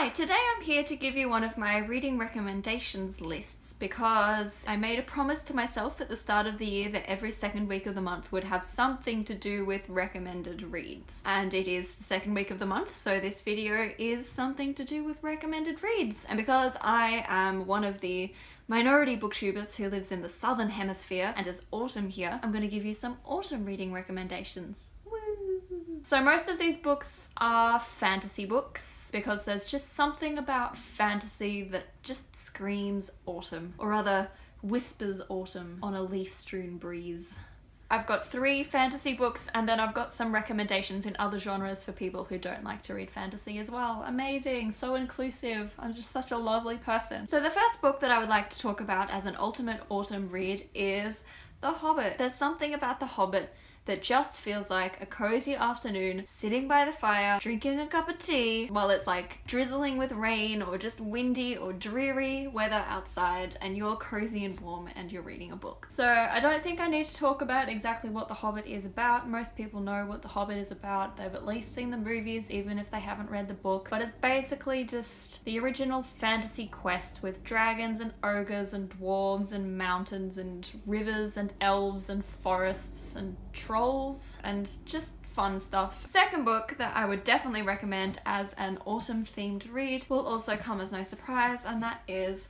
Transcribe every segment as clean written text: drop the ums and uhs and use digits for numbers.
Hi, today I'm here to give you one of my reading recommendations lists because I made a promise to myself at the start of the year that every second week of the month would have something to do with recommended reads. And it is the second week of the month, so this video is something to do with recommended reads. And because I am one of the minority booktubers who lives in the Southern Hemisphere and it's autumn here, I'm going to give you some autumn reading recommendations. So most of these books are fantasy books because there's just something about fantasy that just screams autumn, or rather whispers autumn on a leaf-strewn breeze. I've got 3 fantasy books and then I've got some recommendations in other genres for people who don't like to read fantasy as well. Amazing, so inclusive. I'm just such a lovely person. So the first book that I would like to talk about as an ultimate autumn read is The Hobbit. There's something about The Hobbit that just feels like a cozy afternoon sitting by the fire, drinking a cup of tea while it's like drizzling with rain or just windy or dreary weather outside and you're cozy and warm and you're reading a book. So I don't think I need to talk about exactly what The Hobbit is about. Most people know what The Hobbit is about. They've at least seen the movies even if they haven't read the book. But it's basically just the original fantasy quest with dragons and ogres and dwarves and mountains and rivers and elves and forests and trolls and just fun stuff. Second book that I would definitely recommend as an autumn themed read will also come as no surprise, and that is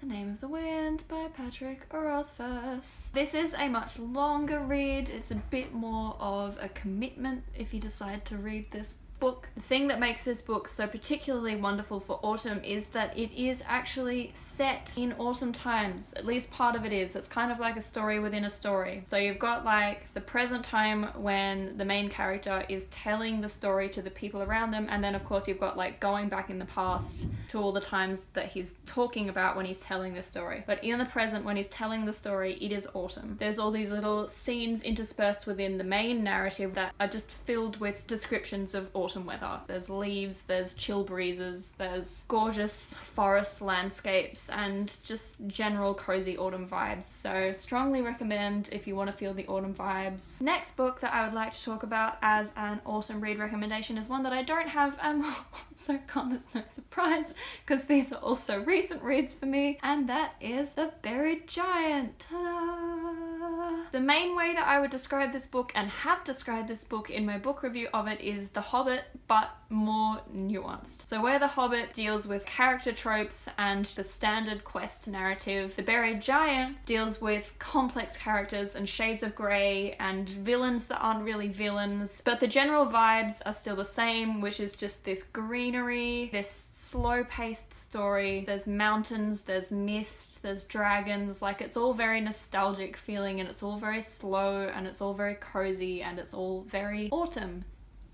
The Name of the Wind by Patrick Rothfuss. This is a much longer read. It's a bit more of a commitment if you decide to read this book. The thing that makes this book so particularly wonderful for autumn is that it is actually set in autumn times. At least part of it is. It's kind of like a story within a story. So you've got like the present time when the main character is telling the story to the people around them, and then of course you've got like going back in the past to all the times that he's talking about when he's telling the story. But in the present, when he's telling the story, it is autumn. There's all these little scenes interspersed within the main narrative that are just filled with descriptions of autumn weather. There's leaves, there's chill breezes, there's gorgeous forest landscapes and just general cozy autumn vibes. So strongly recommend if you want to feel the autumn vibes. Next book that I would like to talk about as an autumn read recommendation is one that I don't have and will also come as no surprise because these are also recent reads for me, and that is The Buried Giant. Ta-da! The main way that I would describe this book and have described this book in my book review of it is The Hobbit but more nuanced. So where The Hobbit deals with character tropes and the standard quest narrative, The Buried Giant deals with complex characters and shades of grey and villains that aren't really villains, but the general vibes are still the same, which is just this greenery, this slow-paced story. There's mountains, there's mist, there's dragons, like it's all very nostalgic feeling and it's all very slow and it's all very cozy and it's all very autumn.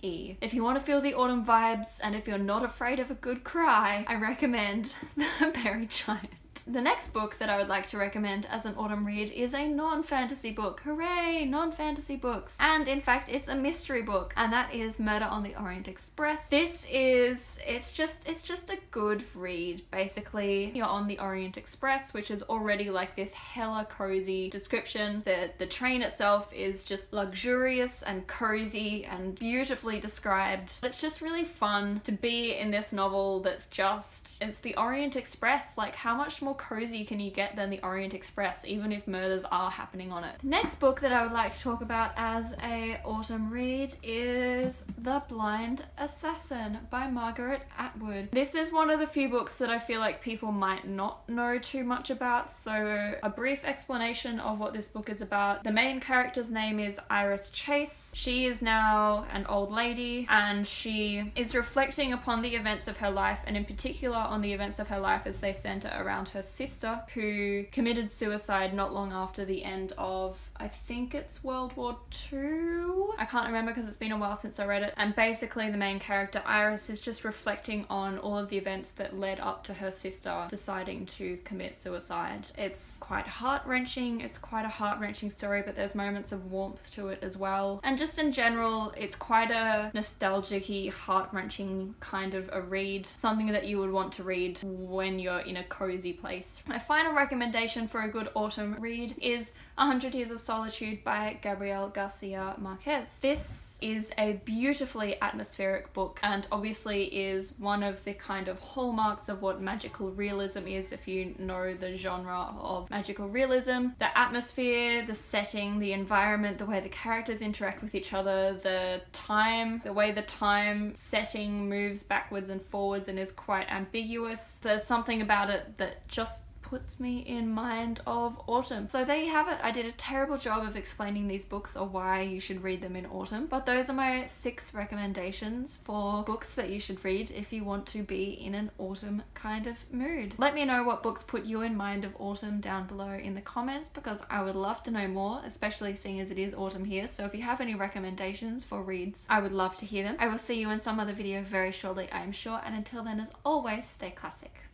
If you want to feel the autumn vibes and if you're not afraid of a good cry, I recommend The Buried Giant. The next book that I would like to recommend as an autumn read is a non-fantasy book. Hooray, non-fantasy books. And in fact, it's a mystery book, and that is Murder on the Orient Express. It's just a good read. Basically, you're on the Orient Express, which is already like this hella cozy description. The train itself is just luxurious and cozy and beautifully described. It's just really fun to be in this novel that's just, it's the Orient Express. Like, how much more cozy can you get than the Orient Express, even if murders are happening on it? The next book that I would like to talk about as a autumn read is The Blind Assassin by Margaret Atwood. This is one of the few books that I feel like people might not know too much about, so a brief explanation of what this book is about. The main character's name is Iris Chase. She is now an old lady and she is reflecting upon the events of her life, and in particular on the events of her life as they center around her sister, who committed suicide not long after the end of, I think it's World War II? I can't remember because it's been a while since I read it. And basically the main character, Iris, is just reflecting on all of the events that led up to her sister deciding to commit suicide. It's quite heart-wrenching. It's quite a heart-wrenching story, but there's moments of warmth to it as well. And just in general, it's quite a nostalgic-y, heart-wrenching kind of a read. Something that you would want to read when you're in a cozy place place. My final recommendation for a good autumn read is 100 Years of Solitude by Gabriel Garcia Marquez. This is a beautifully atmospheric book and obviously is one of the kind of hallmarks of what magical realism is, if you know the genre of magical realism. The atmosphere, the setting, the environment, the way the characters interact with each other, the time, the way the time setting moves backwards and forwards and is quite ambiguous. There's something about it that just puts me in mind of autumn. So there you have it. I did a terrible job of explaining these books or why you should read them in autumn, but those are my 6 recommendations for books that you should read if you want to be in an autumn kind of mood. Let me know what books put you in mind of autumn down below in the comments, because I would love to know more, especially seeing as it is autumn here. So if you have any recommendations for reads, I would love to hear them. I will see you in some other video very shortly, I am sure, and until then, as always, stay classic.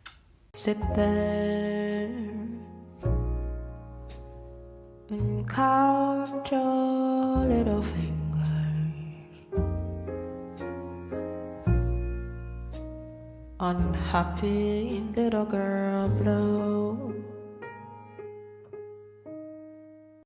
Sit there and count your little fingers. Unhappy little girl blue.